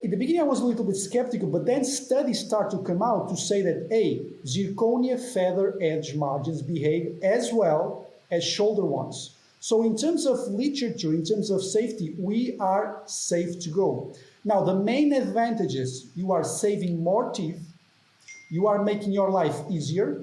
In the beginning, I was a little bit skeptical, but then studies start to come out to say that A, zirconia feather edge margins behave as well as shoulder ones. So in terms of literature, in terms of safety, we are safe to go. Now, the main advantages, you are saving more teeth, you are making your life easier,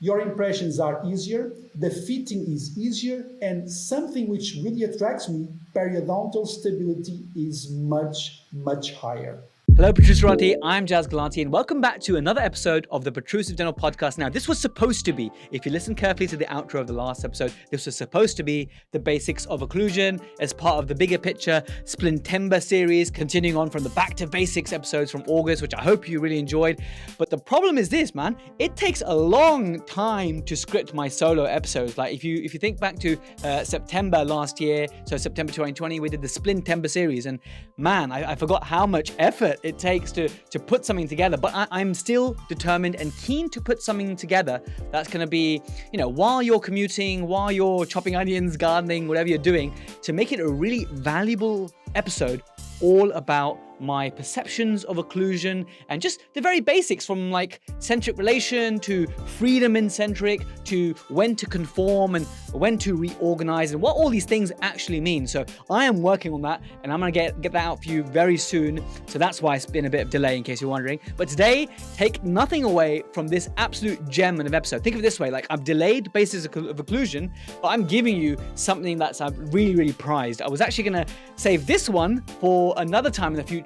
your impressions are easier, the fitting is easier, and something which really attracts me, periodontal stability is much, much higher. Hello, Protrusive. I'm Jazz Galanti, and welcome back to another episode of the Protrusive Dental Podcast. Now, this was supposed to be, if you listen carefully to the outro of the last episode, this was supposed to be the basics of occlusion as part of the bigger picture Splintember series, continuing on from the Back to Basics episodes from August, which I hope you really enjoyed. But the problem is this, man, it takes a long time to script my solo episodes. Like if you think back to September last year, so September 2020, we did the Splintember series, and man, I forgot how much effort it takes to put something together, but I'm still determined and keen to put something together that's going to be, while you're commuting, while you're chopping onions, gardening, whatever you're doing, to make it a really valuable episode all about my perceptions of occlusion and just the very basics, from like centric relation to freedom in centric to when to conform and when to reorganize and what all these things actually mean. So I am working on that, and I'm gonna get that out for you very soon. So that's why it's been a bit of delay, in case you're wondering. But today, take nothing away from this absolute gem of an episode. Think of it this way: like, I've delayed basis of occlusion, but I'm giving you something that's really, really prized. I was actually gonna save this one for another time in the future,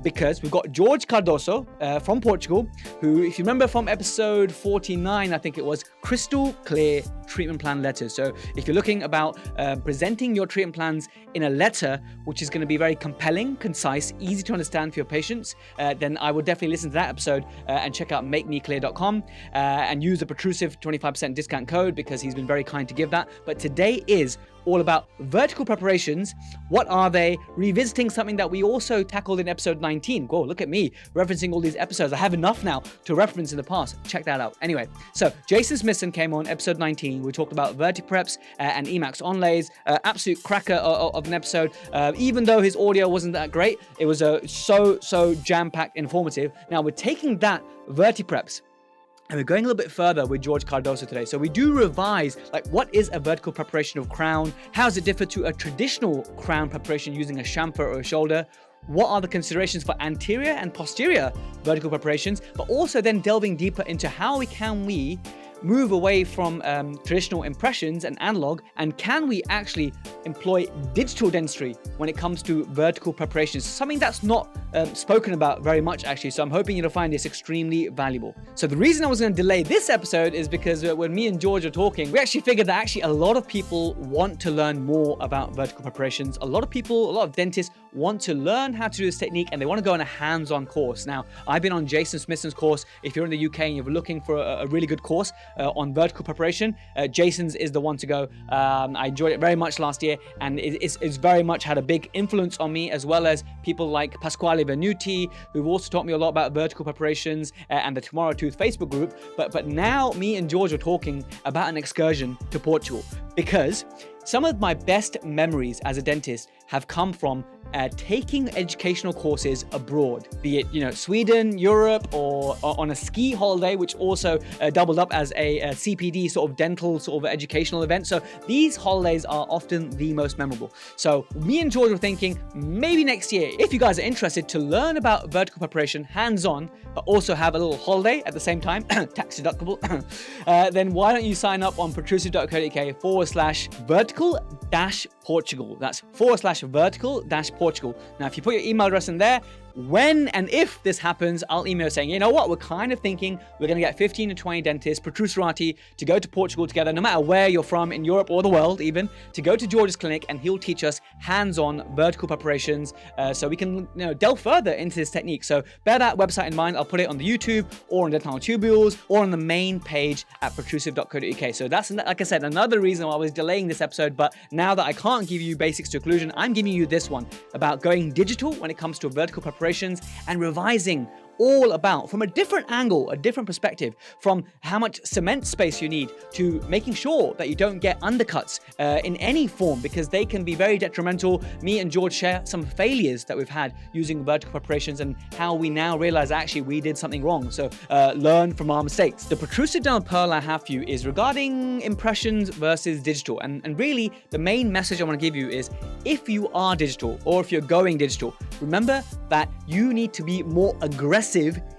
because we've got Jorge Cardoso from Portugal, who, if you remember from episode 49, I think it was, crystal clear treatment plan letters. So if you're looking about presenting your treatment plans in a letter, which is going to be very compelling, concise, easy to understand for your patients, then I would definitely listen to that episode and check out makemeclear.com and use the Protrusive 25% discount code, because he's been very kind to give that. But today is all about vertical preparations. What are they? Revisiting something that we also tackled in episode 19. Whoa, look at me referencing all these episodes. I have enough now to reference in the past. Check that out. Anyway, so Jason Smithson came on episode 19. We talked about Vertipreps and Emax onlays. Absolute cracker of an episode. Even though his audio wasn't that great, it was so jam-packed informative. Now we're taking that Vertipreps, and we're going a little bit further with Jorge Cardoso today. So we do revise, like, what is a vertical preparation of crown? How does it differ to a traditional crown preparation using a chamfer or a shoulder? What are the considerations for anterior and posterior vertical preparations? But also then delving deeper into how we move away from traditional impressions and analog, and can we actually employ digital dentistry when it comes to vertical preparations? Something that's not spoken about very much, actually. So I'm hoping you'll find this extremely valuable. So the reason I was going to delay this episode is because when me and George are talking, we actually figured that actually a lot of people want to learn more about vertical preparations. A lot of dentists want to learn how to do this technique, and they want to go on a hands-on course. Now, I've been on Jason Smithson's course. If you're in the UK and you're looking for a really good course on vertical preparation, Jason's is the one to go. I enjoyed it very much last year, and it's very much had a big influence on me, as well as people like Pasquale Venuti, who've also taught me a lot about vertical preparations, and the Tomorrow Tooth Facebook group. But now me and George are talking about an excursion to Portugal, because some of my best memories as a dentist have come from taking educational courses abroad, be it Sweden, Europe, or on a ski holiday, which also doubled up as a CPD sort of dental sort of educational event. So these holidays are often the most memorable. So me and George were thinking, maybe next year, if you guys are interested to learn about vertical preparation hands-on, but also have a little holiday at the same time, tax deductible, then why don't you sign up on protrusive.co.uk/vertical-Portugal. That's /vertical-Portugal. Now, if you put your email address in there, when and if this happens, I'll email saying, you know what, we're kind of thinking we're going to get 15 to 20 dentists, Protrusive, to go to Portugal together, no matter where you're from, in Europe or the world even, to go to George's clinic, and he'll teach us hands-on vertical preparations, so we can delve further into this technique. So bear that website in mind. I'll put it on the YouTube or on Dental Tubules or on the main page at protrusive.co.uk. So that's, like I said, another reason why I was delaying this episode. But now that I can't give you basics to occlusion, I'm giving you this one about going digital when it comes to vertical preparations and revising all about, from a different angle, a different perspective, from how much cement space you need to making sure that you don't get undercuts in any form, because they can be very detrimental. Me and George share some failures that we've had using vertical preparations and how we now realize actually we did something wrong. So learn from our mistakes. The protrusive dental pearl I have for you is regarding impressions versus digital. And really the main message I want to give you is, if you are digital or if you're going digital, remember that you need to be more aggressive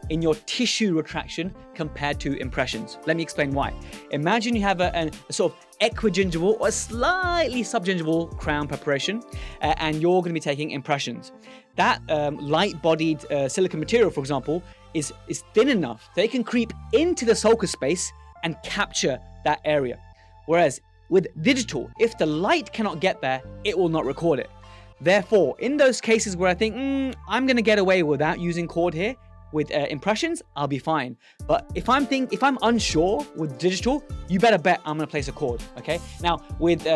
in your tissue retraction compared to impressions. Let me explain why. Imagine you have a sort of equigingival or a slightly subgingival crown preparation, and you're going to be taking impressions. That light-bodied silicone material, for example, is thin enough that it can creep into the sulcus space and capture that area. Whereas with digital, if the light cannot get there, it will not record it. Therefore, in those cases where I think, I'm going to get away without using cord here, with impressions, I'll be fine. But if I'm unsure with digital, you better bet I'm gonna place a cord, okay? Now, with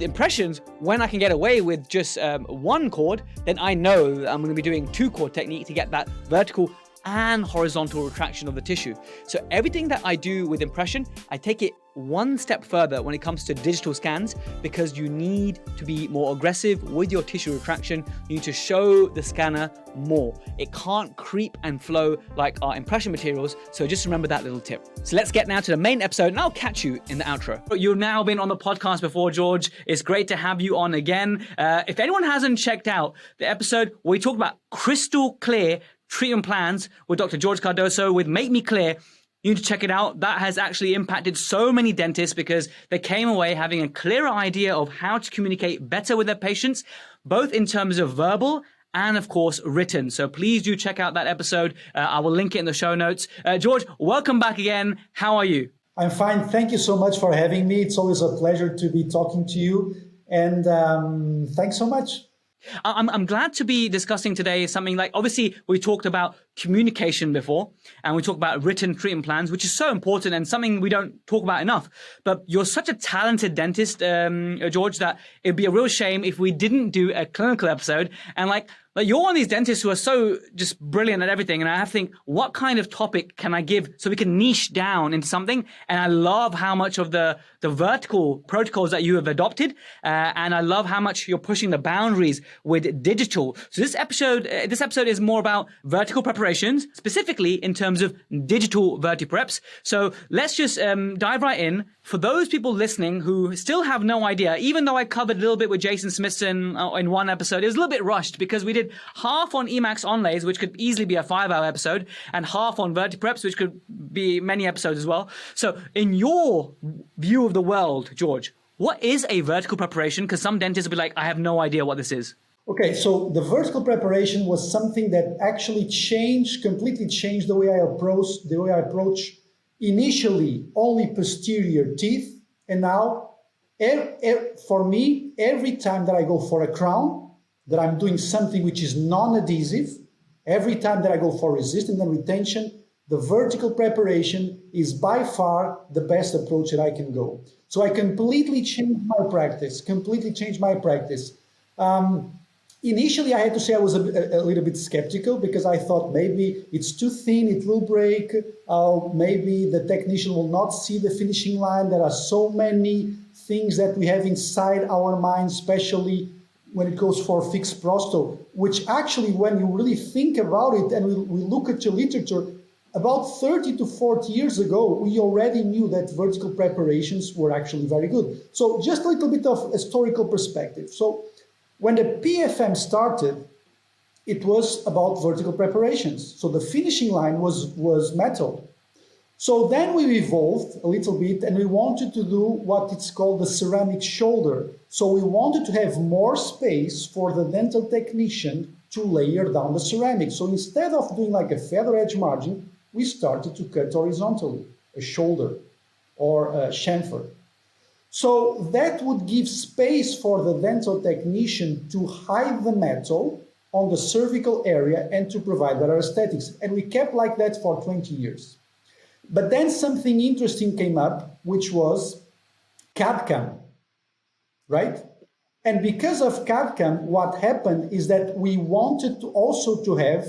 impressions, when I can get away with just one cord, then I know that I'm gonna be doing 2-cord technique to get that vertical and horizontal retraction of the tissue. So everything that I do with impression, I take it one step further when it comes to digital scans, because you need to be more aggressive with your tissue retraction. You need to show the scanner more. It can't creep and flow like our impression materials. So just remember that little tip. So let's get now to the main episode, and I'll catch you in the outro. You've now been on the podcast before, George. It's great to have you on again. If anyone hasn't checked out the episode where we talked about crystal clear treatment plans with Dr. George Cardoso with Make Me Clear, you need to check it out. That has actually impacted so many dentists because they came away having a clearer idea of how to communicate better with their patients, both in terms of verbal and, of course, written. So please do check out that episode. I will link it in the show notes. George, welcome back again. How are you? I'm fine. Thank you so much for having me. It's always a pleasure to be talking to you. And thanks so much. I'm glad to be discussing today something like, obviously, we talked about communication before, and we talked about written treatment plans, which is so important and something we don't talk about enough. But you're such a talented dentist, George, that it'd be a real shame if we didn't do a clinical episode. And like you're one of these dentists who are so just brilliant at everything. And I have to think, what kind of topic can I give so we can niche down into something? And I love how much of the vertical protocols that you have adopted. And I love how much you're pushing the boundaries with digital. So this episode is more about vertical preparations, specifically in terms of digital vertipreps. So let's just dive right in. For those people listening who still have no idea, even though I covered a little bit with Jason Smithson in one episode, it was a little bit rushed because we did half on Emax onlays, which could easily be a 5-hour episode, and half on Vertipreps, which could be many episodes as well. So in your view of the world, George, what is a vertical preparation? Because some dentists will be like, I have no idea what this is. Okay, so the vertical preparation was something that actually completely changed the way I approach initially only posterior teeth, and now for me, every time that I go for a crown, that I'm doing something which is non-adhesive, every time that I go for resistance and retention, the vertical preparation is by far the best approach that I can go. So I completely changed my practice, Initially, I had to say I was a little bit skeptical because I thought maybe it's too thin, it will break, maybe the technician will not see the finishing line. There are so many things that we have inside our mind, especially when it goes for fixed prosto, which actually, when you really think about it and we look at the literature, about 30 to 40 years ago, we already knew that vertical preparations were actually very good. So just a little bit of historical perspective. So when the PFM started, it was about vertical preparations. So the finishing line was metal. So then we evolved a little bit and we wanted to do what it's called the ceramic shoulder. So we wanted to have more space for the dental technician to layer down the ceramic. So instead of doing like a feather edge margin, we started to cut horizontally, a shoulder or a chamfer. So that would give space for the dental technician to hide the metal on the cervical area and to provide better aesthetics. And we kept like that for 20 years. But then something interesting came up, which was CAD/CAM, right? And because of CAD/CAM, what happened is that we wanted to also to have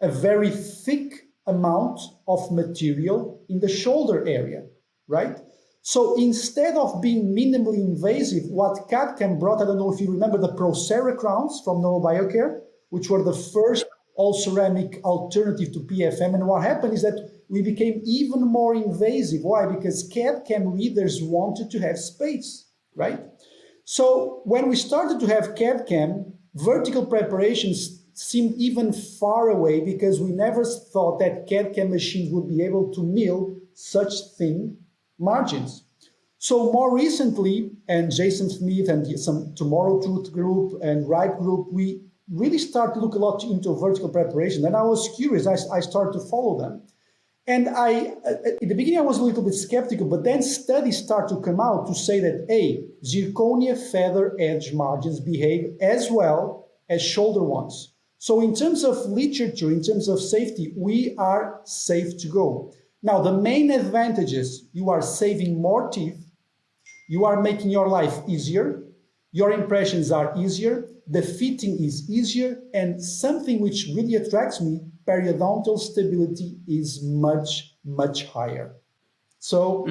a very thick amount of material in the shoulder area, right? So instead of being minimally invasive, what CAD-CAM brought, I don't know if you remember the Procera crowns from NeuroBioCare, which were the first all-ceramic alternative to PFM. And what happened is that we became even more invasive. Why? Because CAD-CAM readers wanted to have space, right? So when we started to have CAD-CAM, vertical preparations seemed even far away because we never thought that CAD-CAM machines would be able to mill such thin margins. So more recently, and Jason Smith and some Tomorrow Truth group and Ripe group, we really start to look a lot into vertical preparation. And I was curious, I started to follow them. And at the beginning, I was a little bit skeptical, but then studies start to come out to say that, zirconia feather edge margins behave as well as shoulder ones. So in terms of literature, in terms of safety, we are safe to go. Now, the main advantages, you are saving more teeth, you are making your life easier, your impressions are easier, the fitting is easier, and something which really attracts me, periodontal stability is much, much higher. So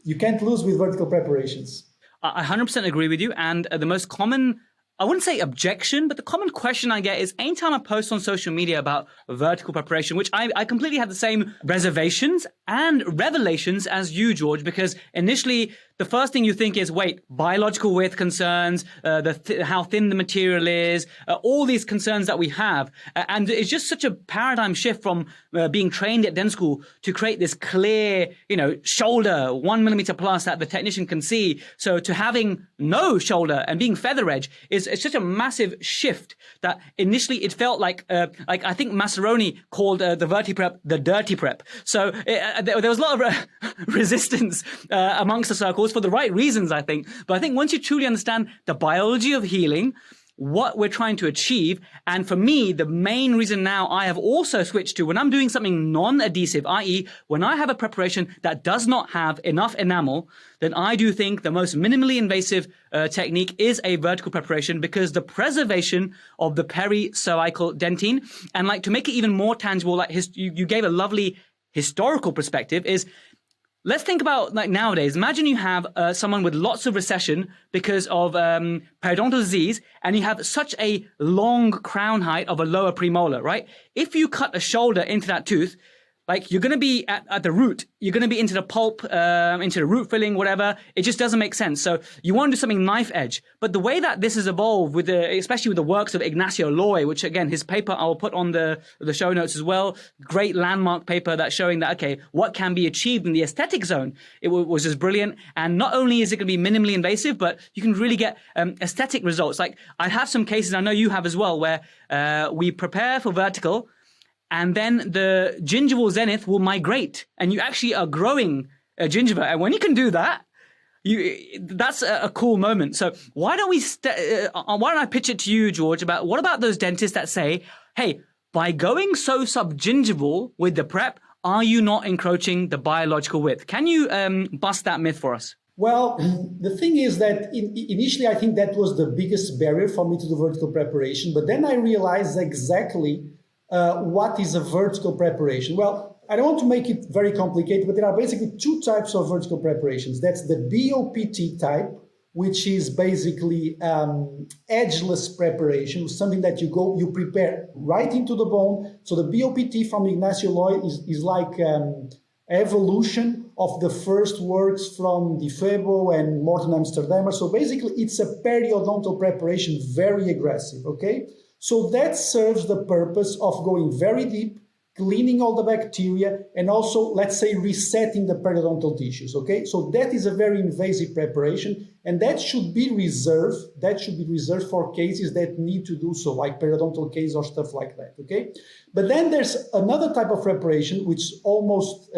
you can't lose with vertical preparations. I 100% agree with you. And the most common, I wouldn't say objection, but the common question I get is anytime I post on social media about vertical preparation, which I completely had the same reservations and revelations as you, George, because initially the first thing you think is, wait, biological width concerns, how thin the material is, all these concerns that we have. And it's just such a paradigm shift from being trained at dental school to create this clear, shoulder 1 millimeter plus that the technician can see. So to having no shoulder and being feather edge it's such a massive shift that initially it felt like I think Massaroni called the Vertiprep the dirty prep. So there was a lot of resistance amongst the circles for the right reasons, I think. But I think once you truly understand the biology of healing, what we're trying to achieve, and for me, the main reason now I have also switched to when I'm doing something non-adhesive, i.e. when I have a preparation that does not have enough enamel, then I do think the most minimally invasive technique is a vertical preparation because the preservation of the pericervical dentine, and to make it even more tangible, you gave a lovely historical perspective, is let's think about nowadays. Imagine you have someone with lots of recession because of periodontal disease, and you have such a long crown height of a lower premolar, right? If you cut a shoulder into that tooth, you're going to be at the root. You're going to be into the pulp, into the root filling, whatever. It just doesn't make sense. So you want to do something knife edge. But the way that this has evolved, especially with the works of Ignacio Loy, which again, his paper I'll put on the show notes as well. Great landmark paper that's showing that, okay, what can be achieved in the aesthetic zone. It was just brilliant. And not only is it going to be minimally invasive, but you can really get aesthetic results. I have some cases, I know you have as well, where we prepare for vertical, and then the gingival zenith will migrate, and you actually are growing a gingiva. And when you can do that, that's a cool moment. So why don't I pitch it to you, George, what about those dentists that say, hey, by going so subgingival with the prep, are you not encroaching the biological width? Can you bust that myth for us? Well, the thing is that initially I think that was the biggest barrier for me to do vertical preparation, but then I realized exactly what is a vertical preparation? Well, I don't want to make it very complicated, but there are basically two types of vertical preparations. That's the BOPT type, which is basically edgeless preparation, something that you prepare right into the bone. So the BOPT from Ignacio Loy is like evolution of the first works from Di Febo and Morten Amsterdamer. So basically, it's a periodontal preparation, very aggressive, okay? So that serves the purpose of going very deep, cleaning all the bacteria, and also, let's say, resetting the periodontal tissues, okay? So that is a very invasive preparation, and that should be reserved for cases that need to do so, like periodontal case or stuff like that, okay? But then there's another type of preparation, which is almost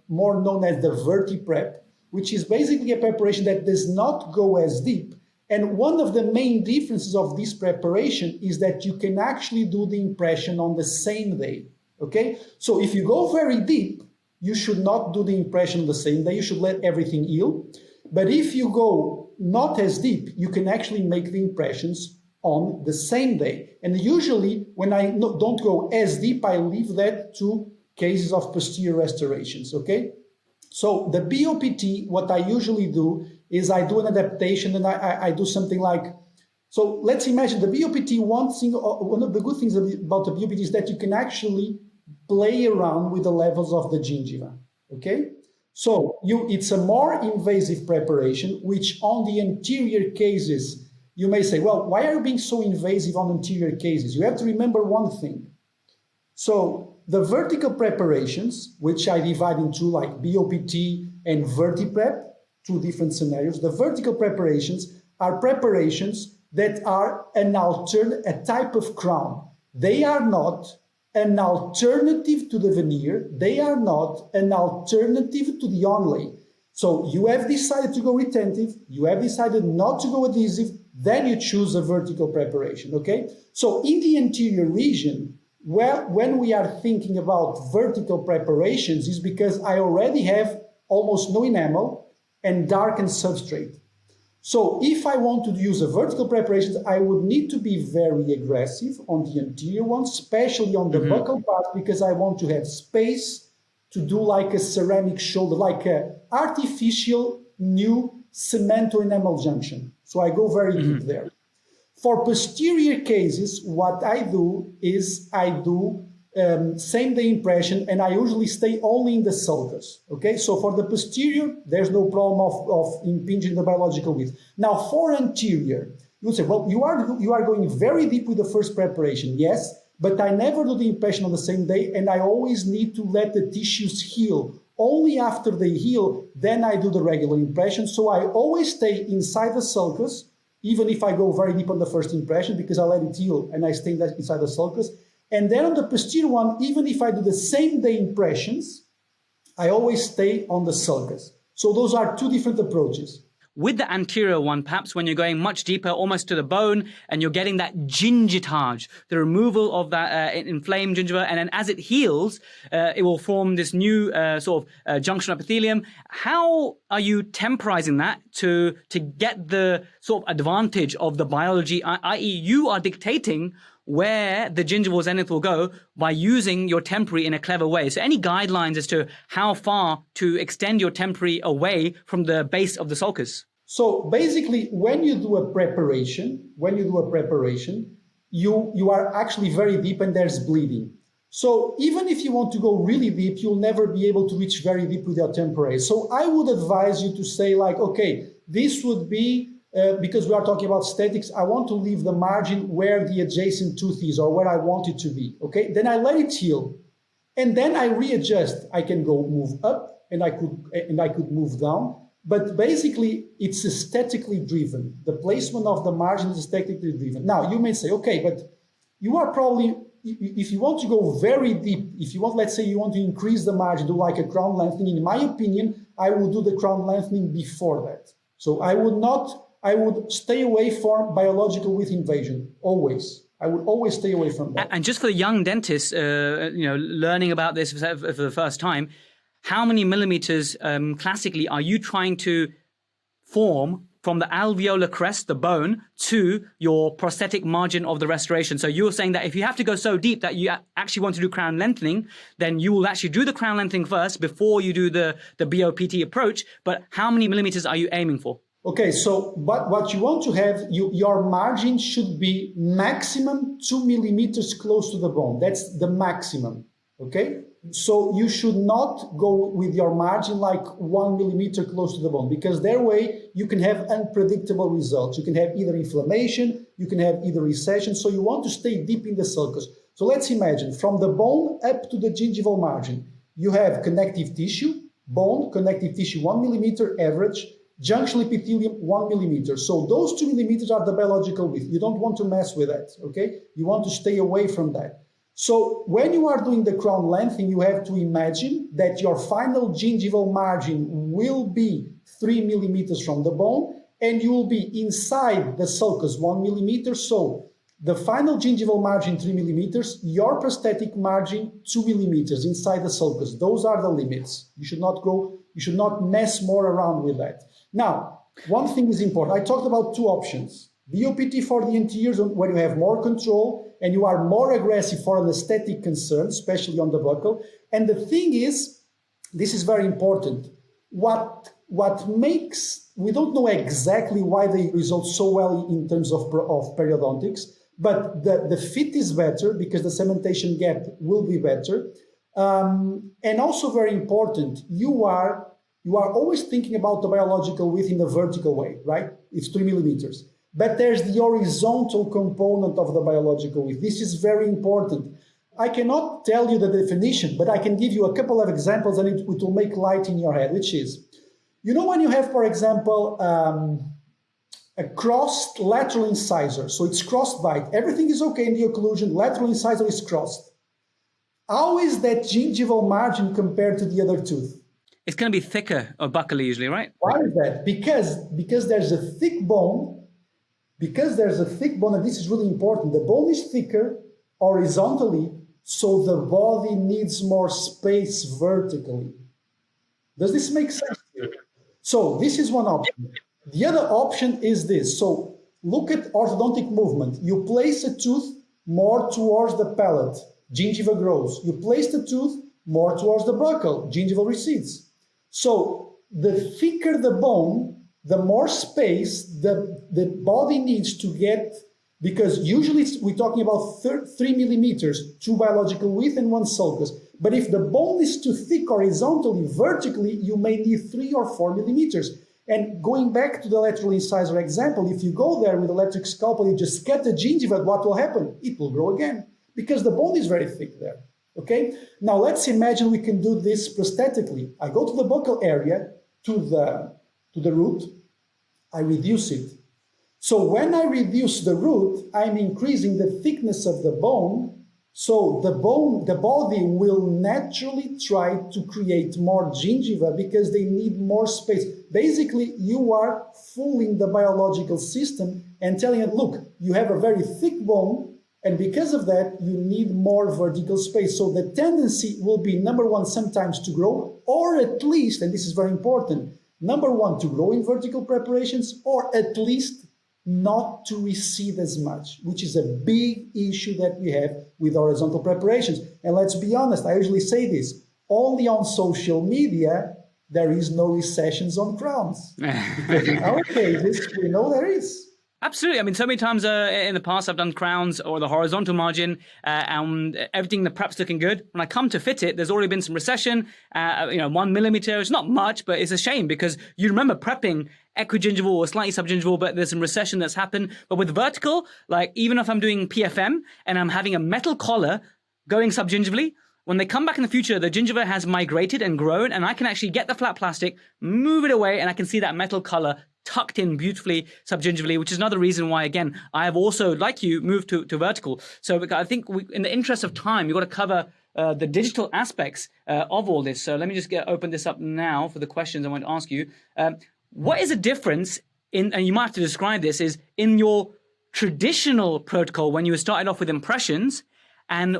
more known as the Vertiprep, which is basically a preparation that does not go as deep. And one of the main differences of this preparation is that you can actually do the impression on the same day, okay? So if you go very deep, you should not do the impression the same day. You should let everything heal. But if you go not as deep, you can actually make the impressions on the same day. And usually when I don't go as deep, I leave that to cases of posterior restorations, okay? So the BOPT, what I usually do is I do an adaptation and I do something like, so let's imagine the BOPT, one of the good things about the BOPT is that you can actually play around with the levels of the gingiva, okay? So it's a more invasive preparation, which on the anterior cases, you may say, well, why are you being so invasive on anterior cases? You have to remember one thing. So the vertical preparations, which I divide into like BOPT and Vertiprep, two different scenarios. The vertical preparations are preparations that are a type of crown. They are not an alternative to the veneer. They are not an alternative to the onlay. So you have decided to go retentive, you have decided not to go adhesive, then you choose a vertical preparation, okay? So in the anterior region, when we are thinking about vertical preparations is because I already have almost no enamel and darkened substrate. So if I want to use a vertical preparation, I would need to be very aggressive on the anterior one, especially on the buccal part, because I want to have space to do like a ceramic shoulder, like an artificial new cemento enamel junction. So I go very deep there. For posterior cases, what I do is I do same day impression, and I usually stay only in the sulcus. Okay, so for the posterior, there's no problem of impinging the biological width. Now for anterior, you would say, well, you are going very deep with the first preparation, yes, but I never do the impression on the same day, and I always need to let the tissues heal. Only after they heal, then I do the regular impression. So I always stay inside the sulcus, even if I go very deep on the first impression, because I let it heal and I stay inside the sulcus. And then on the posterior one, even if I do the same day impressions, I always stay on the sulcus. So those are two different approaches. With the anterior one, perhaps when you're going much deeper, almost to the bone, and you're getting that gingitage, the removal of that inflamed gingiva, and then as it heals, it will form this new junction epithelium. How are you temporizing that to get the sort of advantage of the biology, i.e. you are dictating where the gingival zenith will go by using your temporary in a clever way. So any guidelines as to how far to extend your temporary away from the base of the sulcus? So basically, when you do a preparation, you are actually very deep and there's bleeding. So even if you want to go really deep, you'll never be able to reach very deep with your temporary. So I would advise you to say like, okay, this would be because we are talking about statics, I want to leave the margin where the adjacent tooth is or where I want it to be, okay? Then I let it heal. And then I readjust. I can go move up and I could move down. But basically, it's aesthetically driven. The placement of the margin is aesthetically driven. Now, you may say, okay, but you are probably, if you want to go very deep, if you want, let's say you want to increase the margin, do like a crown lengthening, in my opinion, I would do the crown lengthening before that. So I would stay away from biological width invasion, always. I would always stay away from that. And just for the young dentists, learning about this for the first time, how many millimeters classically are you trying to form from the alveolar crest, the bone, to your prosthetic margin of the restoration? So you're saying that if you have to go so deep that you actually want to do crown lengthening, then you will actually do the crown lengthening first before you do the BOPT approach. But how many millimeters are you aiming for? Okay, so what you want to have, your margin should be maximum 2 millimeters close to the bone. That's the maximum, okay? So you should not go with your margin like 1 millimeter close to the bone, because that way you can have unpredictable results. You can have either inflammation, you can have either recession, so you want to stay deep in the sulcus. So let's imagine from the bone up to the gingival margin, you have connective tissue, bone, connective tissue 1 millimeter average, junction epithelium 1 millimeter. So those 2 millimeters are the biological width. You don't want to mess with that, okay? You want to stay away from that. So when you are doing the crown lengthening, you have to imagine that your final gingival margin will be 3 millimeters from the bone, and you will be inside the sulcus 1 millimeter. So the final gingival margin 3 millimeters, your prosthetic margin 2 millimeters inside the sulcus. Those are the limits. You should not mess more around with that. Now, one thing is important. I talked about two options. BOPT for the anteriors where you have more control and you are more aggressive for an aesthetic concern, especially on the buccal. And the thing is, this is very important. What makes, we don't know exactly why they result so well in terms of periodontics, but the fit is better because the cementation gap will be better. And also very important, you are always thinking about the biological width in a vertical way, right? It's 3 millimeters. But there's the horizontal component of the biological width. This is very important. I cannot tell you the definition, but I can give you a couple of examples and it will make light in your head, which is, you know, when you have, for example, a crossed lateral incisor, so it's crossed bite, everything is okay in the occlusion, lateral incisor is crossed. How is that gingival margin compared to the other tooth? It's going to be thicker or buccally usually, right? Why is that? Because there's a thick bone. Because there's a thick bone, and this is really important, the bone is thicker horizontally, so the body needs more space vertically. Does this make sense to you? So this is one option. The other option is this. So look at orthodontic movement. You place a tooth more towards the palate, gingiva grows. You place the tooth more towards the buccal, gingival recedes. So the thicker the bone, the more space the body needs to get, because usually we're talking about 3 millimeters, 2 biological width and 1 sulcus. But if the bone is too thick horizontally, vertically, you may need 3 or 4 millimeters. And going back to the lateral incisor example, if you go there with electric scalpel, you just cut the gingiva, what will happen? It will grow again, because the bone is very thick there. Okay? Now let's imagine we can do this prosthetically. I go to the buccal area, to the root, I reduce it. So when I reduce the root, I'm increasing the thickness of the bone. So the body will naturally try to create more gingiva because they need more space. Basically, you are fooling the biological system and telling it, look, you have a very thick bone, and because of that, you need more vertical space. So the tendency will be, number one, sometimes to grow, or at least, and this is very important, number one, to grow in vertical preparations, or at least not to recede as much, which is a big issue that we have with horizontal preparations. And let's be honest, I usually say this, only on social media, there is no recessions on crowns. Because in our cases, we know there is. Absolutely. I mean, so many times in the past, I've done crowns or the horizontal margin and everything, the prep's looking good. When I come to fit it, there's already been some recession, 1 millimeter. It's not much, but it's a shame because you remember prepping equigingival or slightly subgingival, but there's some recession that's happened. But with vertical, like even if I'm doing PFM and I'm having a metal collar going subgingivally, when they come back in the future, the gingiva has migrated and grown, and I can actually get the flat plastic, move it away, and I can see that metal color tucked in beautifully subgingivally, which is another reason why, again, I have also, like you, moved to vertical. So I think in the interest of time, you've got to cover the digital aspects of all this. So let me just open this up now for the questions I want to ask you. What is the difference in, and you might have to describe this, is in your traditional protocol when you started off with impressions, and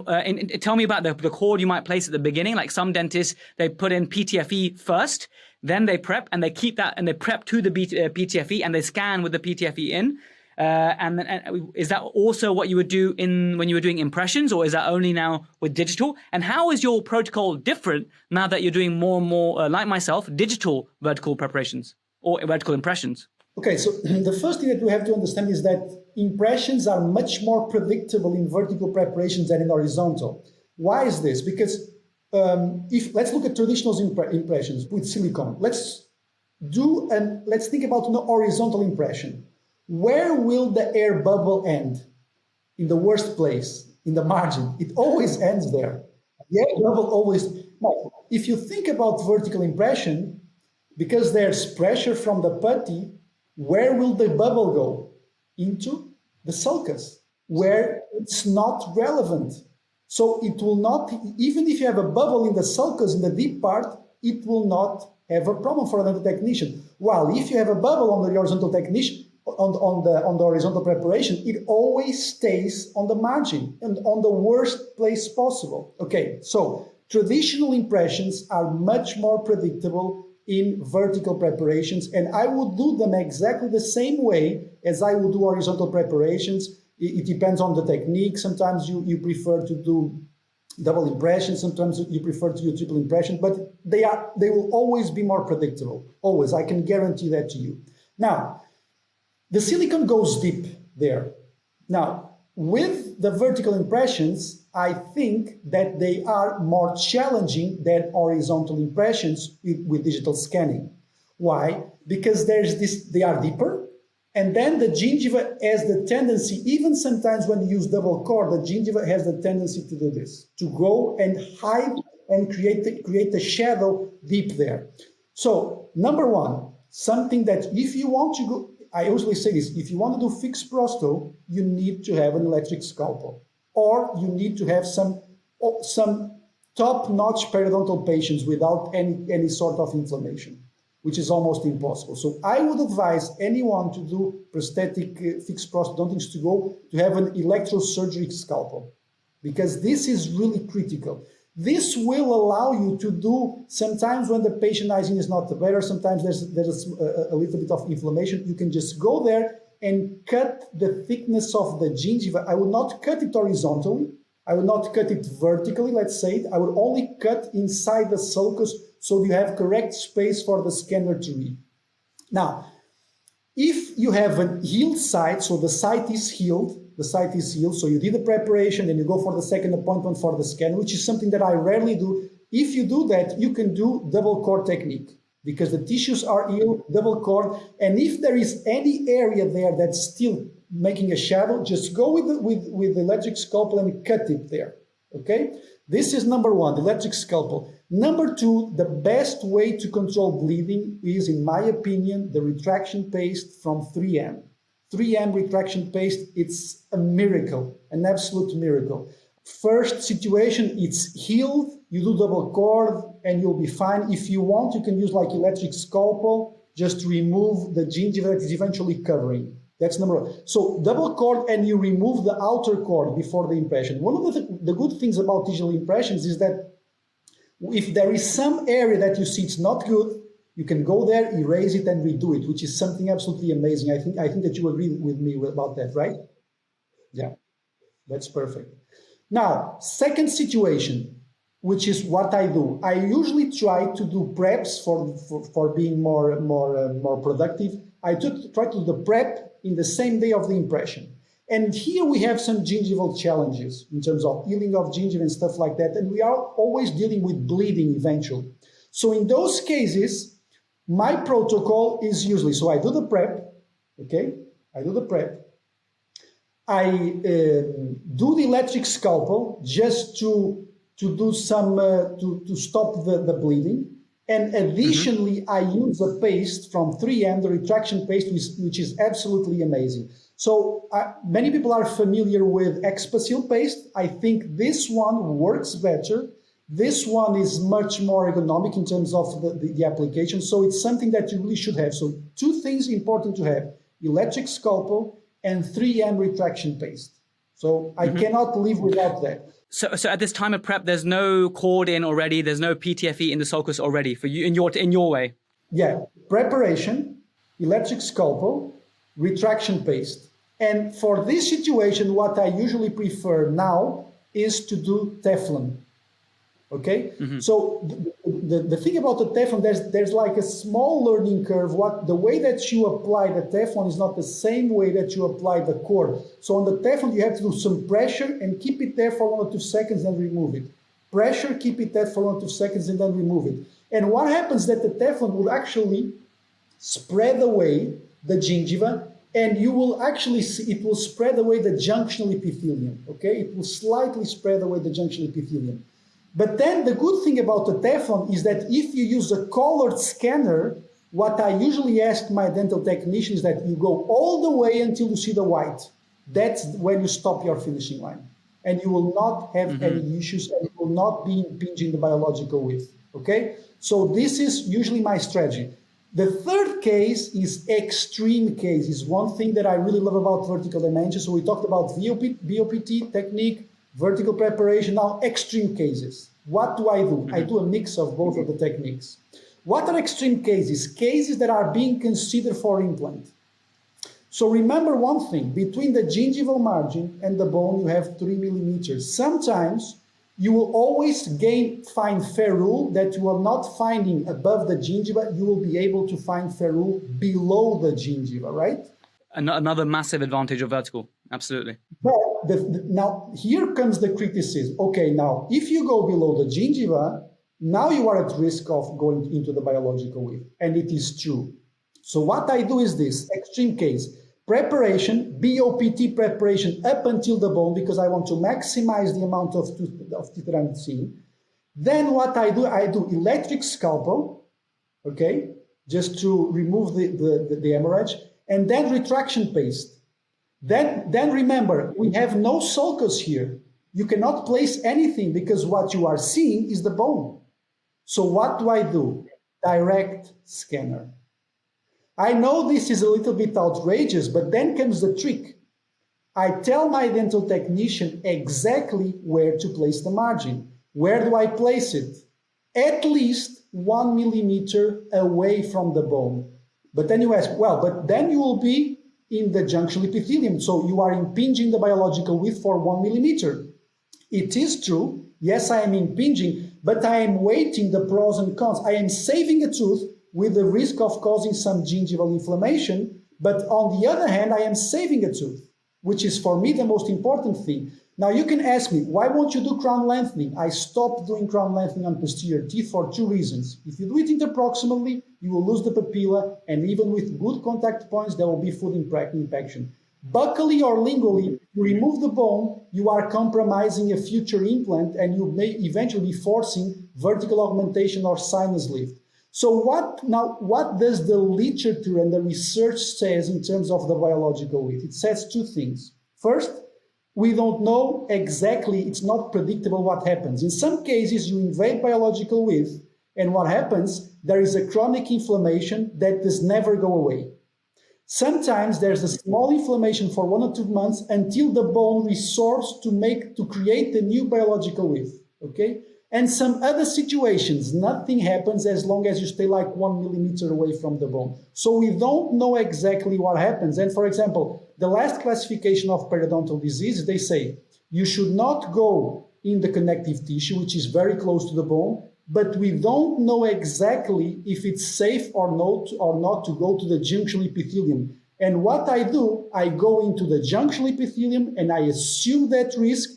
tell me about the cord you might place at the beginning. Like some dentists, they put in PTFE first, then they prep, and they keep that, and they prep to the PTFE, and they scan with the PTFE in. And is that also what you would do when you were doing impressions, or is that only now with digital? And how is your protocol different now that you're doing more and more, like myself, digital vertical preparations or vertical impressions? Okay, so the first thing that we have to understand is that impressions are much more predictable in vertical preparations than in horizontal. Why is this? Because let's look at traditional impressions with silicone. Let's think about an horizontal impression. Where will the air bubble end? In the worst place, in the margin. It always ends there. The air bubble always. Now, if you think about vertical impression, because there's pressure from the putty, where will the bubble go? Into the sulcus, where it's not relevant. So it will not, even if you have a bubble in the sulcus, in the deep part, it will not have a problem for another technician. While if you have a bubble on the horizontal technician, on the horizontal preparation, it always stays on the margin and on the worst place possible. Okay, so traditional impressions are much more predictable in vertical preparations, and I would do them exactly the same way as I will do horizontal preparations. It depends on the technique. Sometimes you prefer to do double impression, sometimes you prefer to do triple impression, but they will always be more predictable. Always, I can guarantee that to you. Now, the silicone goes deep there. Now, with the vertical impressions, I think that they are more challenging than horizontal impressions with digital scanning. Why? Because they are deeper, and then the gingiva has the tendency, even sometimes when you use double core, the gingiva has the tendency to do this, to go and hide and create a shadow deep there. So, number one, something that if you want to go, I usually say this, if you want to do fixed prosto, you need to have an electric scalpel, or you need to have some top-notch periodontal patients without any sort of inflammation, which is almost impossible. So I would advise anyone to do prosthetic fixed prosthodontics to have an electrosurgery scalpel, because this is really critical. This will allow you to do, sometimes when the patient hygiene is not better, sometimes there's a little bit of inflammation, you can just go there and cut the thickness of the gingiva. I would not cut it horizontally, I would not cut it vertically, let's say it. I would only cut inside the sulcus so you have correct space for the scanner to read. Now, if you have a healed site, so the site is healed, so you did the preparation and you go for the second appointment for the scan, which is something that I rarely do. If you do that, you can do double core technique because the tissues are healed, double core. And if there is any area there that's still making a shadow, just go with the electric scalpel and cut it there, okay? This is number one, the electric scalpel. Number two, the best way to control bleeding is, in my opinion, the retraction paste from 3M. 3M retraction paste, it's a miracle, an absolute miracle. First situation, it's healed, you do double cord and you'll be fine. If you want, you can use like electric scalpel, just remove the gingiva that is eventually covering. That's number one. So double cord and you remove the outer cord before the impression. One of the good things about digital impressions is that if there is some area that you see it's not good, you can go there, erase it, and redo it, which is something absolutely amazing. I think that you agree with me about that, right? Yeah, that's perfect. Now, second situation, which is what I do. I usually try to do preps for being more productive. I try to do the prep in the same day of the impression. And here we have some gingival challenges in terms of healing of gingiva and stuff like that. And we are always dealing with bleeding eventually. So in those cases, my protocol is usually, so I do the prep, okay? I do the prep. I do the electric scalpel just to do some, to stop the bleeding. And additionally, I use a paste from 3M, the retraction paste, which is absolutely amazing. So many people are familiar with X-Pacil paste. I think this one works better. This one is much more ergonomic in terms of the application. So it's something that you really should have. So two things important to have: electric scalpel and 3M retraction paste. So I cannot live without that. So at this time of prep, there's no cord in already. There's no PTFE in the sulcus already for you in your way. Yeah, preparation, electric scalpel, retraction paste. And for this situation, what I usually prefer now is to do Teflon. Okay, so the thing about the Teflon, there's like a small learning curve. The way that you apply the Teflon is not the same way that you apply the cord. So on the Teflon, you have to do some pressure and keep it there for 1 or 2 seconds, then remove it. Pressure, keep it there for 1 or 2 seconds, and then remove it. And what happens that the Teflon will actually spread away the gingiva, and you will actually see it will spread away the junctional epithelium. Okay, it will slightly spread away the junctional epithelium. But then the good thing about the Teflon is that if you use a colored scanner, what I usually ask my dental technician is that you go all the way until you see the white. That's when you stop your finishing line. And you will not have any issues, and it will not be impinging the biological width. Okay? So this is usually my strategy. The third case is extreme case. Is one thing that I really love about vertical dimension. So we talked about BOPT technique, vertical preparation, now extreme cases. What do I do? I do a mix of both of the techniques. What are extreme cases? Cases that are being considered for implant. So remember one thing, between the gingival margin and the bone, you have 3 millimeters. Sometimes you will always find ferrule that you are not finding above the gingiva. You will be able to find ferrule below the gingiva, right? Another massive advantage of vertical, absolutely. But now here comes the criticism. Okay, now if you go below the gingiva, now you are at risk of going into the biological width, and it is true. So what I do is this, extreme case, preparation, BOPT preparation up until the bone, because I want to maximize the amount of teeth that I'm seeing. Then what I do electric scalpel, okay, just to remove the hemorrhage, and then retraction paste. Then remember, we have no sulcus here. You cannot place anything because what you are seeing is the bone. So what do? Direct scanner. I know this is a little bit outrageous, but then comes the trick. I tell my dental technician exactly where to place the margin. Where do I place it? At least 1 millimeter away from the bone. But then you ask, well, but then you will be in the junctional epithelium, so you are impinging the biological width for 1 millimeter. It is true, yes, I am impinging, but I am weighting the pros and cons. I am saving a tooth with the risk of causing some gingival inflammation, but on the other hand, I am saving a tooth, which is for me the most important thing. Now you can ask me, why won't you do crown lengthening? I stopped doing crown lengthening on posterior teeth for 2 reasons. If you do it interproximally, you will lose the papilla, and even with good contact points, there will be food impaction. Buccally or lingually, you remove the bone, you are compromising a future implant, and you may eventually be forcing vertical augmentation or sinus lift. So what does the literature and the research says in terms of the biological width? It says 2 things. First, we don't know exactly, it's not predictable what happens. In some cases, you invade biological width, and what happens, there is a chronic inflammation that does never go away. Sometimes there's a small inflammation for 1 or 2 months until the bone resorbs to create the new biological width, okay? And some other situations, nothing happens as long as you stay like 1 millimeter away from the bone. So we don't know exactly what happens. And for example, the last classification of periodontal disease, they say you should not go in the connective tissue, which is very close to the bone, but we don't know exactly if it's safe or not to go to the junctional epithelium. And what I do, I go into the junctional epithelium and I assume that risk.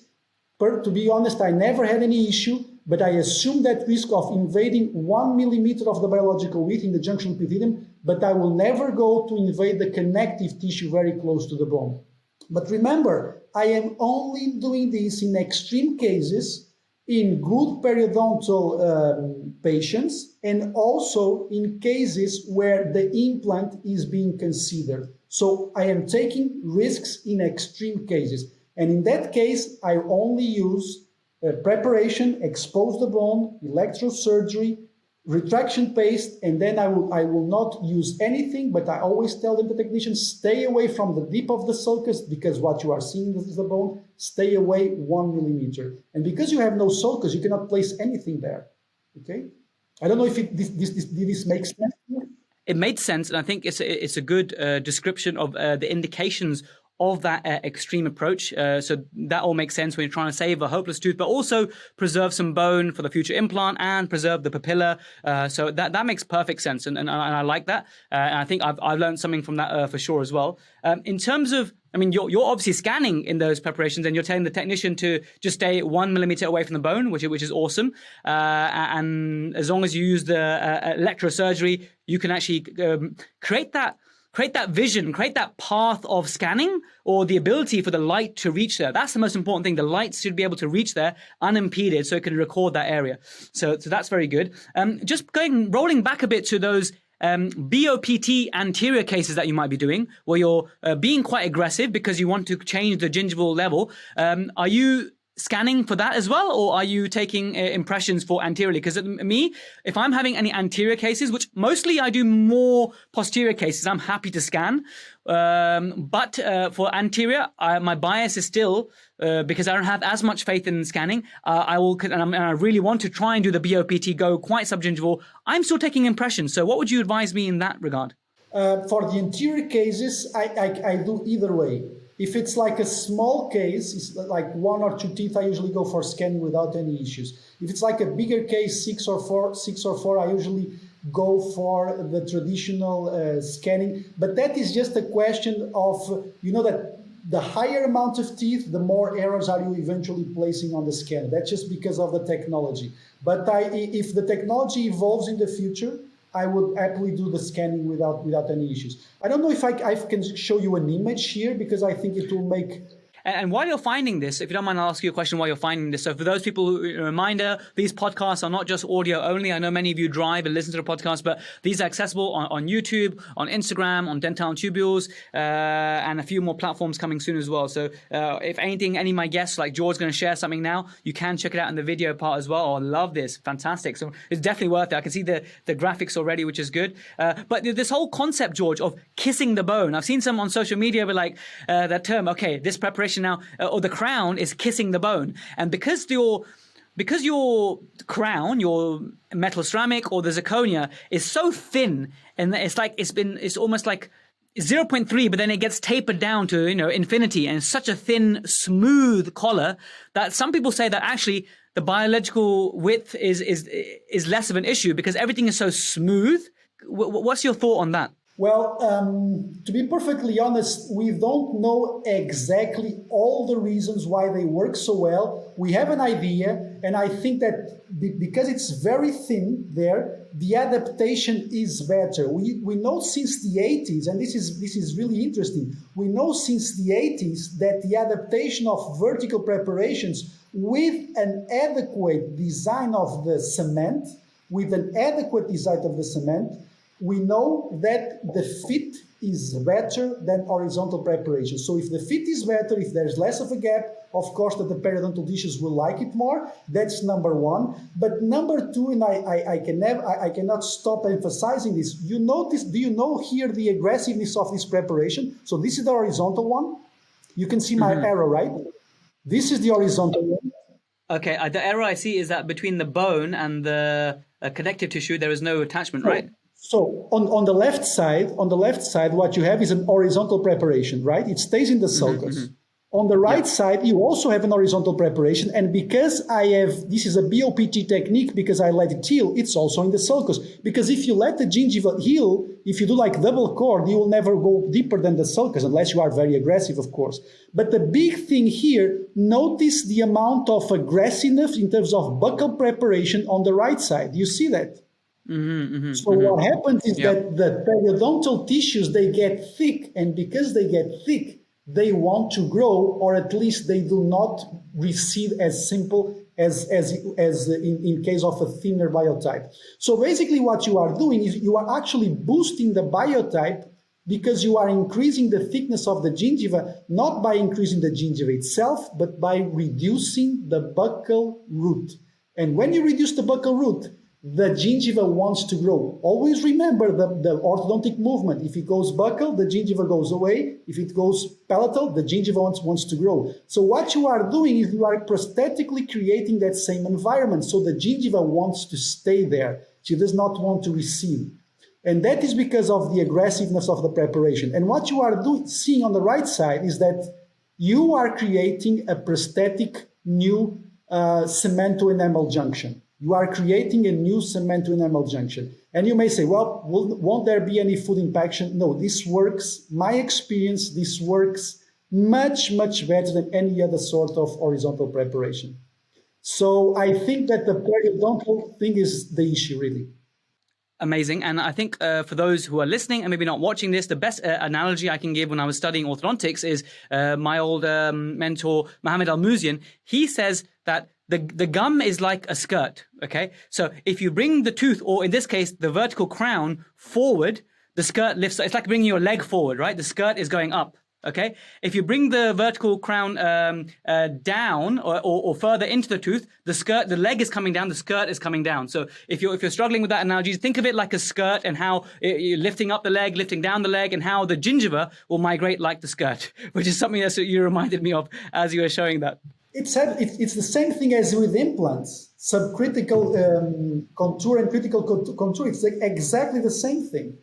To be honest, I never had any issue, but I assume that risk of invading 1 millimeter of the biological width in the junctional epithelium, but I will never go to invade the connective tissue very close to the bone. But remember, I am only doing this in extreme cases, in good periodontal patients, and also in cases where the implant is being considered. So I am taking risks in extreme cases. And in that case, I only use preparation, expose the bone, electrosurgery, retraction paste, and then I will not use anything, but I always tell the technician, stay away from the deep of the sulcus, because what you are seeing is the bone, stay away 1 millimeter. And because you have no sulcus, you cannot place anything there, okay? I don't know if this makes sense. It made sense, and I think it's a good description of the indications of that extreme approach. So that all makes sense when you're trying to save a hopeless tooth, but also preserve some bone for the future implant and preserve the papilla. So that makes perfect sense, and I like that. And I think I've learned something from that for sure as well. In terms of, I mean, you're obviously scanning in those preparations, and you're telling the technician to just stay 1 millimeter away from the bone, which is awesome. And as long as you use the electrosurgery, you can actually create that vision, create that path of scanning, or the ability for the light to reach there. That's the most important thing. The light should be able to reach there unimpeded, so it can record that area. So that's very good. Just rolling back a bit to those BOPT anterior cases that you might be doing, where you're being quite aggressive because you want to change the gingival level. Are you scanning for that as well, or are you taking impressions for anteriorly? Because me, if I'm having any anterior cases, which mostly I do more posterior cases, I'm happy to scan. But for anterior, my bias is still, because I don't have as much faith in scanning, and I really want to try and do the BOPT, go quite subgingival, I'm still taking impressions. So what would you advise me in that regard? For the anterior cases, I do either way. If it's like a small case, it's like 1 or 2 teeth, I usually go for scanning without any issues. If it's like a bigger case, 6 or 4, I usually go for the traditional scanning. But that is just a question of, that the higher amount of teeth, the more errors are you eventually placing on the scanner. That's just because of the technology. But if the technology evolves in the future, I would happily do the scanning without any issues. I don't know if I can show you an image here, because I think it will make... And while you're finding this, if you don't mind, I'll ask you a question while you're finding this. So for those people, a reminder, these podcasts are not just audio only. I know many of you drive and listen to the podcast, but these are accessible on YouTube, on Instagram, on Dental Tubules, and a few more platforms coming soon as well. So if anything, any of my guests, like George's going to share something now, you can check it out in the video part as well. Oh, I love this. Fantastic. So it's definitely worth it. I can see the graphics already, which is good. But this whole concept, George, of kissing the bone, I've seen some on social media with like that term, okay, this preparation now, or the crown is kissing the bone. And because your crown, your metal ceramic or the zirconia is so thin, and it's almost like 0.3, but then it gets tapered down to, infinity, and it's such a thin, smooth collar that some people say that actually the biological width is less of an issue because everything is so smooth. What's your thought on that? Well, to be perfectly honest, we don't know exactly all the reasons why they work so well. We have an idea, and I think that because it's very thin there, the adaptation is better. We know since the 80s, and this is really interesting, we know since the 80s that the adaptation of vertical preparations with an adequate design of the cement, we know that the fit is better than horizontal preparation. So if the fit is better, if there's less of a gap, of course that the periodontal tissues will like it more. That's number one. But number two, and I cannot stop emphasizing this, do you know here the aggressiveness of this preparation? So this is the horizontal one. You can see my arrow, right? This is the horizontal one. Okay, the arrow I see is that between the bone and the connective tissue, there is no attachment, right? So on the left side, what you have is an horizontal preparation, right? It stays in the sulcus. On the right side, you also have an horizontal preparation. And because this is a BOPT technique, because I let it heal, it's also in the sulcus. Because if you let the gingiva heal, if you do like double cord, you will never go deeper than the sulcus, unless you are very aggressive, of course. But the big thing here, notice the amount of aggressiveness in terms of buccal preparation on the right side. You see that? So what happens is that the periodontal tissues, they get thick, and because they get thick, they want to grow, or at least they do not recede as simple as in case of a thinner biotype. So basically what you are doing is you are actually boosting the biotype because you are increasing the thickness of the gingiva, not by increasing the gingiva itself, but by reducing the buccal root. And when you reduce the buccal root, the gingiva wants to grow. Always remember the orthodontic movement. If it goes buccal, the gingiva goes away. If it goes palatal, the gingiva wants to grow. So what you are doing is you are prosthetically creating that same environment. So the gingiva wants to stay there. She does not want to recede. And that is because of the aggressiveness of the preparation. And what you are seeing on the right side is that you are creating a prosthetic new cement-to-enamel junction. You are creating a new cement-to-enamel junction. And you may say, well, won't there be any food impaction? No, this works. My experience, this works much, much better than any other sort of horizontal preparation. So I think that the periodontal thing is the issue, really. Amazing. And I think for those who are listening and maybe not watching this, the best analogy I can give when I was studying orthodontics is my old mentor, Mohammed Al-Muzian. He says that the gum is like a skirt, okay? So if you bring the tooth, or in this case, the vertical crown forward, the skirt lifts. It's like bringing your leg forward, right? The skirt is going up, okay? If you bring the vertical crown down or further into the tooth, the leg is coming down, the skirt is coming down. So if you're struggling with that analogy, think of it like a skirt and how you're lifting up the leg, lifting down the leg, and how the gingiva will migrate like the skirt, which is something that you reminded me of as you were showing that. It's the same thing as with implants, subcritical contour and critical contour. It's like exactly the same thing.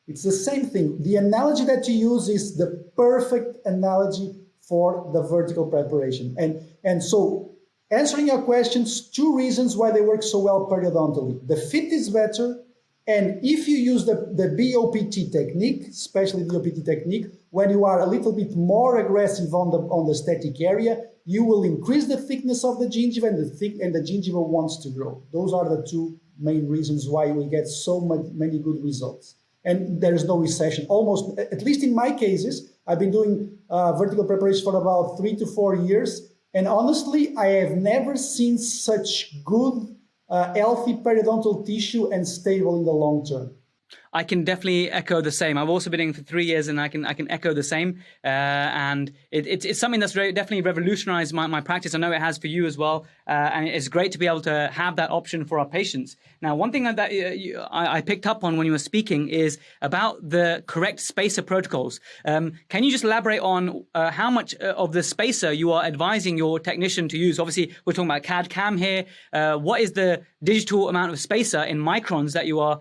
It's the same thing. The analogy that you use is the perfect analogy for the vertical preparation. And so answering your questions, 2 reasons why they work so well periodontally. The fit is better, and if you use the BOPT technique, especially the BOPT technique, when you are a little bit more aggressive on the static area, you will increase the thickness of the gingiva, and the gingiva wants to grow. Those are the 2 main reasons why we get so many good results. And there is no recession. Almost, at least in my cases, I've been doing vertical preparation for about 3 to 4 years. And honestly, I have never seen such good, healthy periodontal tissue and stable in the long term. I can definitely echo the same. I've also been doing it for 3 years, and I can echo the same. And it's something that's definitely revolutionized my practice. I know it has for you as well. And it's great to be able to have that option for our patients. Now, one thing that I picked up on when you were speaking is about the correct spacer protocols. Can you just elaborate on how much of the spacer you are advising your technician to use? Obviously, we're talking about CAD/CAM here. What is the digital amount of spacer in microns that you are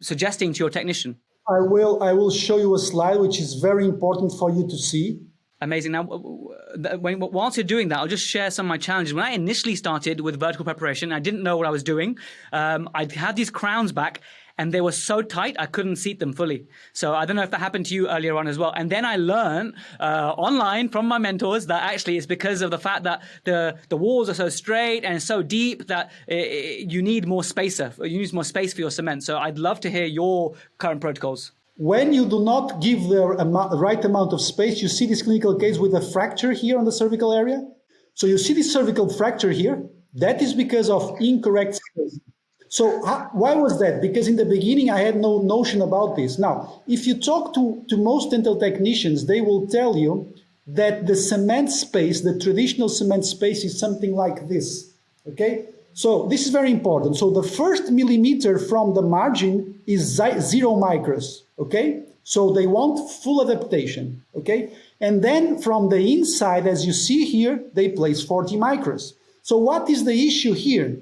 suggesting to your technician? I will show you a slide which is very important for you to see. Amazing. Now, whilst you're doing that, I'll just share some of my challenges. When I initially started with vertical preparation, I didn't know what I was doing. I had these crowns back, and they were so tight, I couldn't seat them fully. So I don't know if that happened to you earlier on as well. And then I learned online from my mentors that actually it's because of the fact that the walls are so straight and so deep that you need more spacer. You need more space for your cement. So I'd love to hear your current protocols. When you do not give the right amount of space, you see this clinical case with a fracture here on the cervical area. So you see this cervical fracture here. That is because of incorrect spacing. So why was that? Because in the beginning, I had no notion about this. Now, if you talk to most dental technicians, they will tell you that the cement space, the traditional cement space, is something like this, okay? So this is very important. So the first millimeter from the margin is 0 micros, okay? So they want full adaptation, okay? And then from the inside, as you see here, they place 40 micros. So what is the issue here?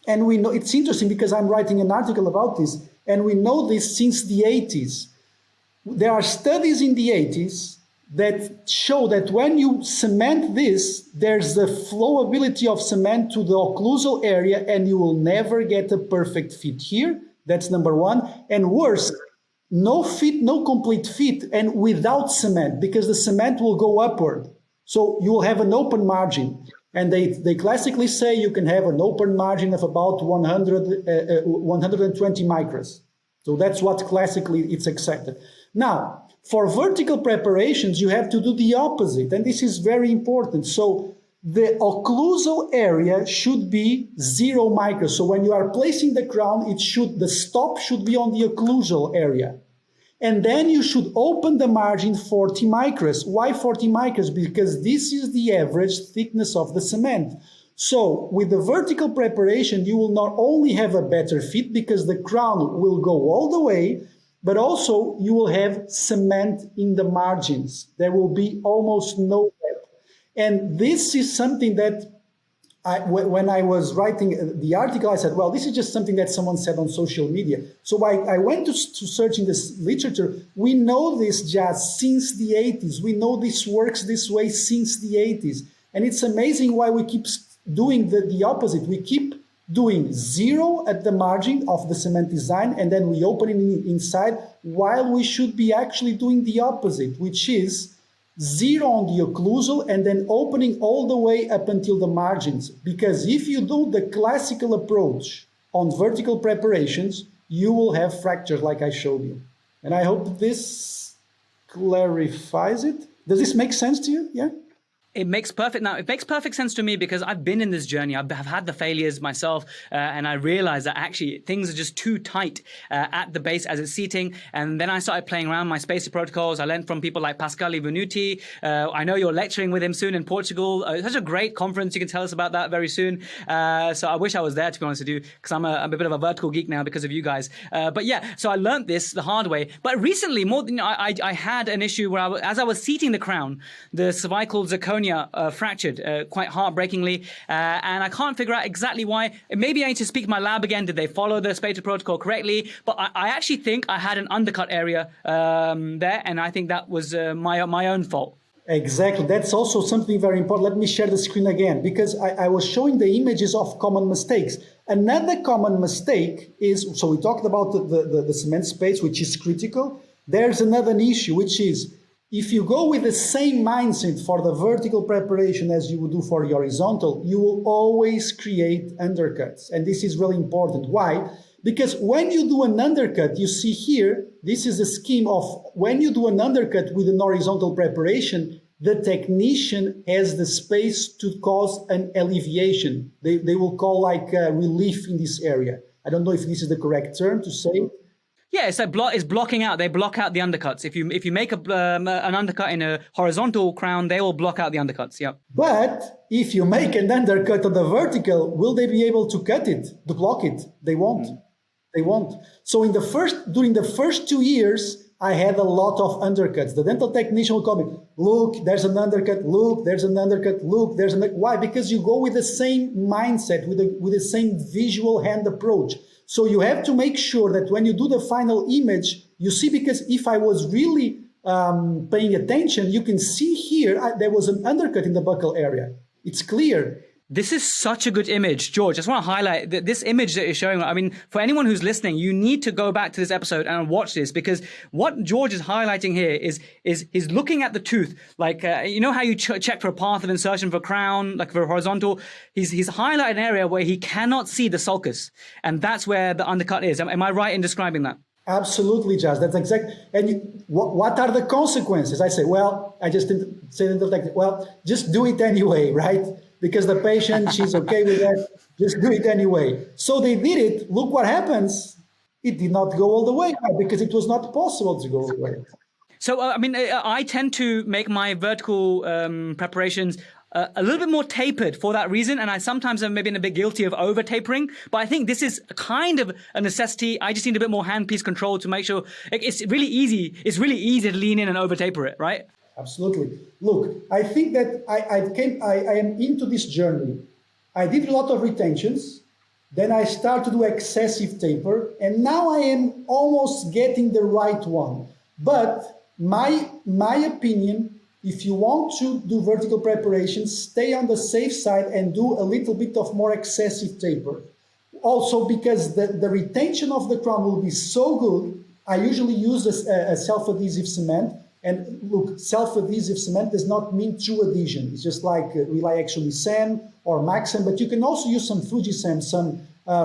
And we know, it's interesting because I'm writing an article about this, and we know this since the 80s. There are studies in the 80s that show that when you cement this, there's the flowability of cement to the occlusal area, and you will never get a perfect fit here. That's number 1. And worse, no fit, no complete fit, and without cement, because the cement will go upward. So you will have an open margin. And they classically say you can have an open margin of about 120 micros. So that's what classically it's accepted. Now, for vertical preparations, you have to do the opposite. And this is very important. So the occlusal area should be 0 micros. So when you are placing the crown, the stop should be on the occlusal area. And then you should open the margin 40 micros. Why 40 micros? Because this is the average thickness of the cement. So with the vertical preparation, you will not only have a better fit because the crown will go all the way, but also you will have cement in the margins. There will be almost no gap. And this is something that when I was writing the article, I said, well, this is just something that someone said on social media. So I went to search in this literature. We know this just since the 80s. We know this works this way since the 80s. And it's amazing why we keep doing the opposite. We keep doing 0 at the margin of the cement design, and then we open it inside, while we should be actually doing the opposite, which is 0 on the occlusal and then opening all the way up until the margins. Because if you do the classical approach on vertical preparations, you will have fractures like I showed you. And I hope this clarifies it. Does this make sense to you? Yeah? It makes perfect sense to me because I've been in this journey. I've had the failures myself, and I realized that actually things are just too tight at the base as it's seating. And then I started playing around my spacer protocols. I learned from people like Pascal Ivanuti. I know you're lecturing with him soon in Portugal. Such a great conference. You can tell us about that very soon. So I wish I was there, to be honest with you, because I'm a bit of a vertical geek now because of you guys. But yeah, so I learned this the hard way. But recently, I had an issue where as I was seating the crown, the cervical zirconia zirconia fractured quite heartbreakingly, and I can't figure out exactly why. Maybe I need to speak to my lab again. Did they follow the Spater protocol correctly? But I actually think I had an undercut area there, and I think that was my own fault. Exactly. That's also something very important. Let me share the screen again, because I was showing the images of common mistakes. Another common mistake is, so we talked about the cement space, which is critical. There's another issue, which is if you go with the same mindset for the vertical preparation as you would do for the horizontal, you will always create undercuts. And this is really important. Why? Because when you do an undercut, you see here, this is a scheme of when you do an undercut with an horizontal preparation, the technician has the space to cause an alleviation. They will call like relief in this area. I don't know if this is the correct term to say. Yeah, it's like it's blocking out. They block out the undercuts. If you make an undercut in a horizontal crown, they will block out the undercuts. Yeah. But if you make an undercut on the vertical, will they be able to cut it, to block it? They won't. They won't. So during the first 2 years, I had a lot of undercuts. The dental technician will call me, look, there's an undercut, look, there's an undercut, look, there's an undercut. Why? Because you go with the same mindset, with the same visual hand approach. So you have to make sure that when you do the final image, you see, because if I was really paying attention, you can see here, there was an undercut in the buccal area. It's clear. This is such a good image, George. I just want to highlight that this image that you're showing. I mean, for anyone who's listening, you need to go back to this episode and watch this, because what George is highlighting here is he's looking at the tooth. Like, you know how you check for a path of insertion for crown, like for horizontal? He's highlighted an area where he cannot see the sulcus. And that's where the undercut is. Am I right in describing that? Absolutely, Jazz. That's exact. And what are the consequences? I say, well, I just didn't say it. Well, just do it anyway, right? Because the patient, she's okay with that. Just do it anyway. So they did it. Look what happens. It did not go all the way, because it was not possible to go all the way. So, I mean, I tend to make my vertical preparations a little bit more tapered for that reason. And I sometimes have maybe been a bit guilty of over tapering. But I think this is kind of a necessity. I just need a bit more handpiece control to make sure it's really easy. It's really easy to lean in and over taper it, right? Absolutely. Look, I think that I am into this journey. I did a lot of retentions. Then I started to do excessive taper. And now I am almost getting the right one. But my opinion, if you want to do vertical preparation, stay on the safe side and do a little bit of more excessive taper. Also, because the retention of the crown will be so good, I usually use a self-adhesive cement. And look, self-adhesive cement does not mean true adhesion. It's just like Rely Actually Sem or Maxim, but you can also use some Fujisem, some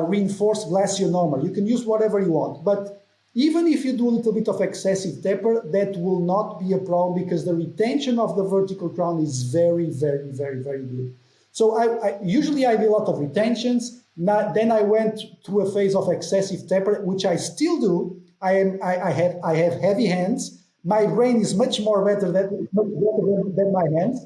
reinforced glacier normal. You can use whatever you want. But even if you do a little bit of excessive taper, that will not be a problem, because the retention of the vertical crown is very, very, very, very good. So I usually do a lot of retentions. Then I went through a phase of excessive taper, which I still do. I have heavy hands. My brain is much more better than my hands,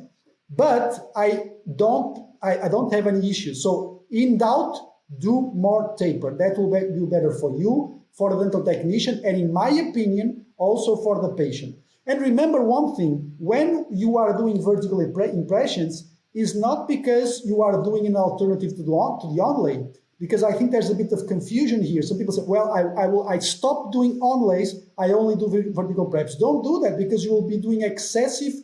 but I don't have any issues. So in doubt, do more taper. That will be better for you, for the dental technician, and in my opinion, also for the patient. And remember one thing, when you are doing vertical impressions, is not because you are doing an alternative to the onlay. Because I think there's a bit of confusion here. Some people say, well, I stop doing onlays, I only do vertical preps. Don't do that, because you will be doing excessive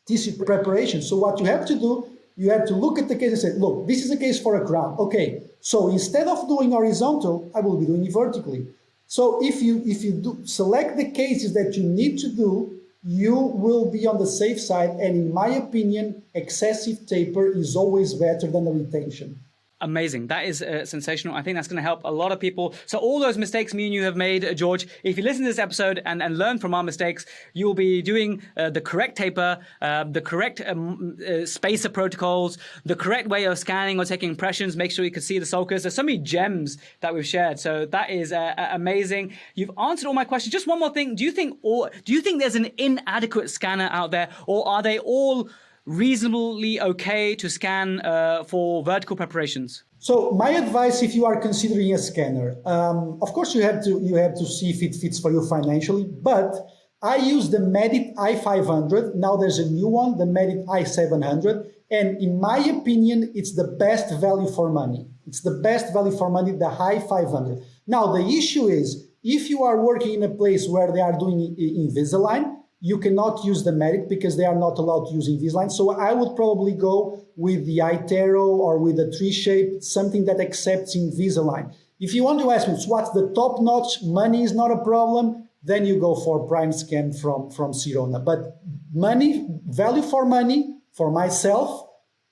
tissue preparation. So what you have to do, you have to look at the case and say, look, this is a case for a crown. Okay, so instead of doing horizontal, I will be doing it vertically. So if you do select the cases that you need to do, you will be on the safe side. And in my opinion, excessive taper is always better than the retention. Amazing. That is sensational. I think that's going to help a lot of people. So all those mistakes me and you have made, George, if you listen to this episode and learn from our mistakes, you'll be doing the correct taper, the correct spacer protocols, the correct way of scanning or taking impressions, make sure you can see the sulcus. There's so many gems that we've shared. So that is amazing. You've answered all my questions. Just one more thing. Do you think there's an inadequate scanner out there, or are they all reasonably okay to scan for vertical preparations? So my advice, if you are considering a scanner, of course you have to see if it fits for you financially, but I use the Medit i500. Now there's a new one, the Medit i700. And in my opinion, it's the best value for money. It's the best value for money, the i500. Now, the issue is, if you are working in a place where they are doing Invisalign, you cannot use the Medit because they are not allowed to use Invisalign. So I would probably go with the iTero or with the 3Shape, something that accepts Invisalign. If you want to ask me what's the top notch, money is not a problem, then you go for Prime Scan from Sirona. But money, value for money, for myself,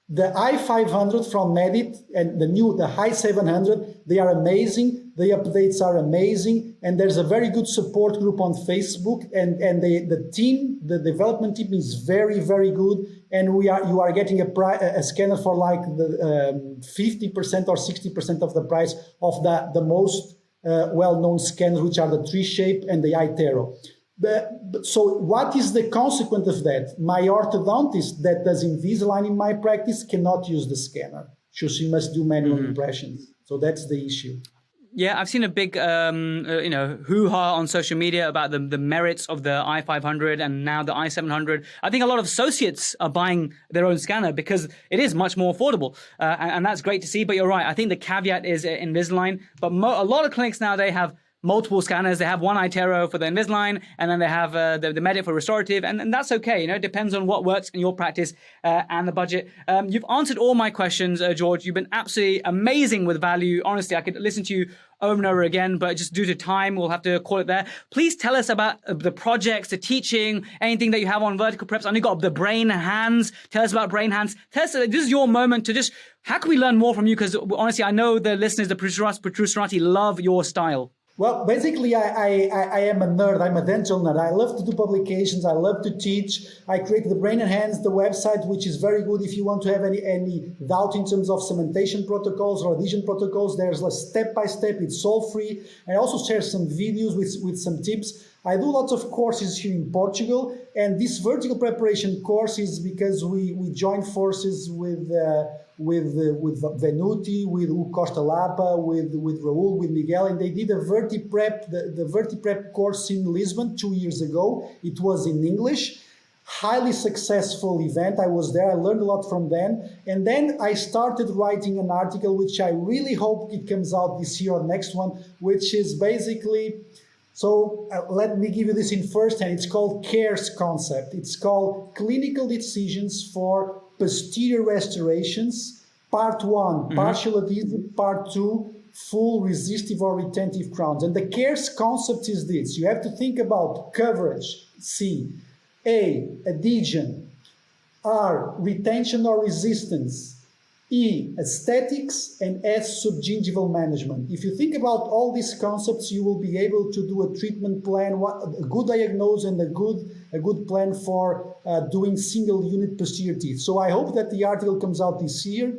the i500 from Medit and the i700, they are amazing. The updates are amazing. And there's a very good support group on Facebook. And the team, the development team is very, very good. And you are getting a scanner for like the 50% or 60% of the price of the most well-known scanners, which are the 3Shape and the iTero. So what is the consequence of that? My orthodontist that does Invisalign in my practice cannot use the scanner. So she must do manual impressions. So that's the issue. Yeah, I've seen a big, hoo-ha on social media about the merits of the i500 and now the i700. I think a lot of associates are buying their own scanner because it is much more affordable. And that's great to see. But you're right. I think the caveat is Invisalign. But a lot of clinics now, they have multiple scanners. They have one iTero for the Invisalign, and then they have the Medit for restorative, and that's okay. It depends on what works in your practice and the budget. You've answered all my questions, George. You've been absolutely amazing with value. Honestly, I could listen to you over and over again, but just due to time, we'll have to call it there. Please tell us about the projects, the teaching, anything that you have on Vertipreps. I know you got the brain hands. Tell us about brain hands. Tell us, this is your moment to just, how can we learn more from you? Because honestly, I know the listeners, the Protrusive love your style. Well, basically, I am a nerd. I'm a dental nerd. I love to do publications. I love to teach. I created the Brain and Hands, the website, which is very good if you want to have any doubt in terms of cementation protocols or adhesion protocols. There's a step-by-step. It's all free. I also share some videos with some tips. I do lots of courses here in Portugal, and this vertical preparation course is because we joined forces with Venuti, with Costa Lapa, with Raul, with Miguel, and they did a Vertiprep, the Vertiprep course in Lisbon 2 years ago. It was in English. Highly successful event. I was there. I learned a lot from them. And then I started writing an article, which I really hope it comes out this year or next one, which is basically... So let me give you this in first hand. It's called CARES concept. It's called Clinical Decisions for Posterior Restorations, Part 1, Partial Adhesive, Part 2, Full Resistive or Retentive Crowns. And the CARES concept is this. You have to think about coverage, C, A, adhesion, R, retention or resistance, E, aesthetics, and S, subgingival management. If you think about all these concepts, you will be able to do a treatment plan, a good diagnosis, and a good plan for doing single unit posterior teeth. So I hope that the article comes out this year.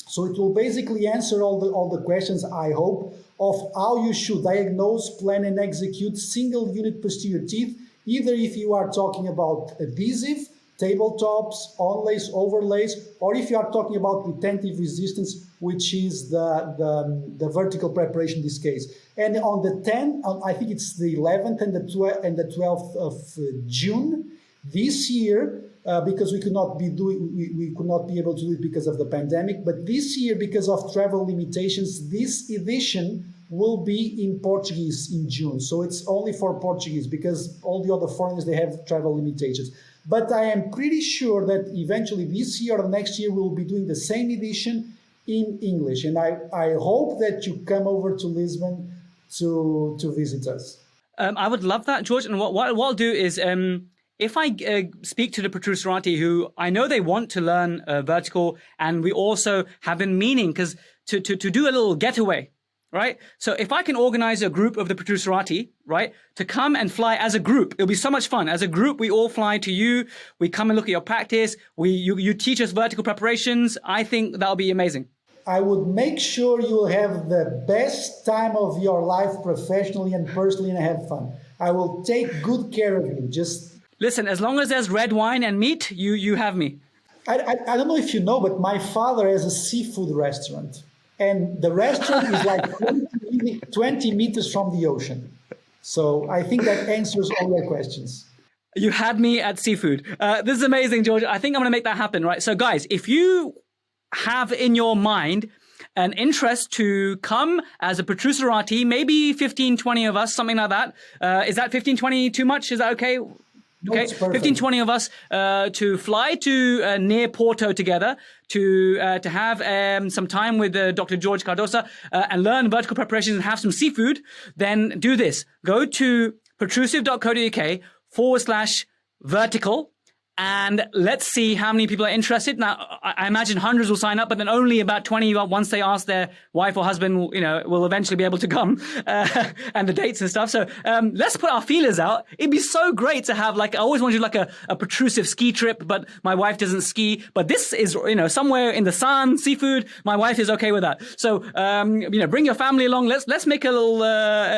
So it will basically answer all the questions, I hope, of how you should diagnose, plan, and execute single unit posterior teeth, either if you are talking about adhesive, tabletops, onlays, overlays, or if you are talking about retentive resistance, which is the vertical preparation in this case. And on the 10th, I think it's the 11th and the 12th of June this year, because we could not be able to do it because of the pandemic, but this year, because of travel limitations, this edition will be in Portuguese in June. So it's only for Portuguese because all the other foreigners, they have travel limitations. But I am pretty sure that eventually this year or next year we'll be doing the same edition in English. And I hope that you come over to Lisbon to visit us. I would love that, George. And what I'll do is, if I speak to the Protrusive, who I know they want to learn vertical, and we also have been meaning to do a little getaway, right? So if I can organize a group of the Protrusive, right, to come and fly as a group, it'll be so much fun. As a group, we all fly to you. We come and look at your practice. You teach us vertical preparations. I think that'll be amazing. I would make sure you will have the best time of your life professionally and personally and have fun. I will take good care of you. Just listen, as long as there's red wine and meat, you have me. I don't know if you know, but my father has a seafood restaurant. And the restaurant is like 20 meters from the ocean. So I think that answers all your questions. You had me at seafood. This is amazing, George. I think I'm going to make that happen, right? So guys, if you have in your mind an interest to come as a Protrusive RT, maybe 15, 20 of us, something like that. Is that 15, 20 too much? Is that okay? Okay, 15, 20 of us to fly to near Porto together to have some time with Dr. Jorge Cardosa and learn vertical preparations and have some seafood, then do this. Go to protrusive.co.uk/vertical. And let's see how many people are interested. Now, I imagine hundreds will sign up, but then only about 20, once they ask their wife or husband, will eventually be able to come, and the dates and stuff. So let's put our feelers out. It'd be so great to have, like, I always wanted like a Protrusive ski trip, but my wife doesn't ski. But this is, somewhere in the sun, seafood. My wife is okay with that. So, bring your family along. Let's make a little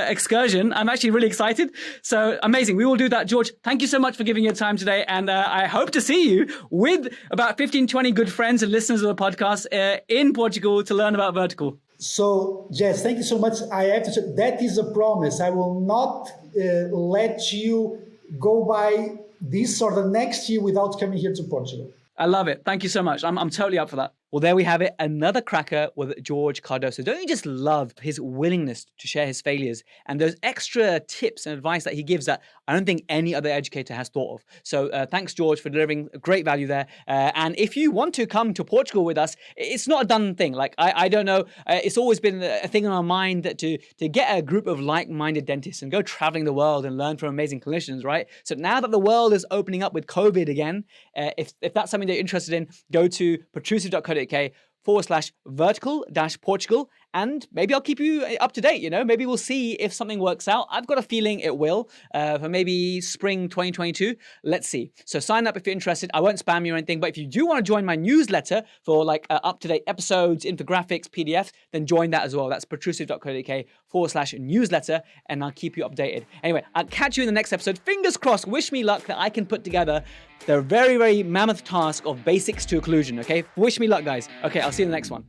excursion. I'm actually really excited. So amazing. We will do that. George, thank you so much for giving your time today. And I hope to see you with about 15, 20 good friends and listeners of the podcast in Portugal to learn about vertical. So, Jess, thank you so much. I have to say, that is a promise. I will not let you go by this or the next year without coming here to Portugal. I love it. Thank you so much. I'm totally up for that. Well, there we have it. Another cracker with Jorge Cardosa. Don't you just love his willingness to share his failures and those extra tips and advice that he gives that I don't think any other educator has thought of. So thanks, George, for delivering great value there. And if you want to come to Portugal with us, it's not a done thing. Like, I don't know. It's always been a thing on our mind that to get a group of like-minded dentists and go traveling the world and learn from amazing clinicians, right? So now that the world is opening up with COVID again, if that's something that you're interested in, go to protrusive.co.uk/vertical-Portugal, and maybe I'll keep you up to date. Maybe we'll see if something works out. I've got a feeling it will for maybe spring 2022. Let's see. So sign up if you're interested. I won't spam you or anything, but if you do want to join my newsletter for like up-to-date episodes, infographics, PDFs, then join that as well. That's protrusive.co.uk/newsletter, and I'll keep you updated. Anyway, I'll catch you in the next episode. Fingers crossed. Wish me luck that I can put together the very, very mammoth task of basics to occlusion, okay? Wish me luck, guys. Okay, I'll see you in the next one.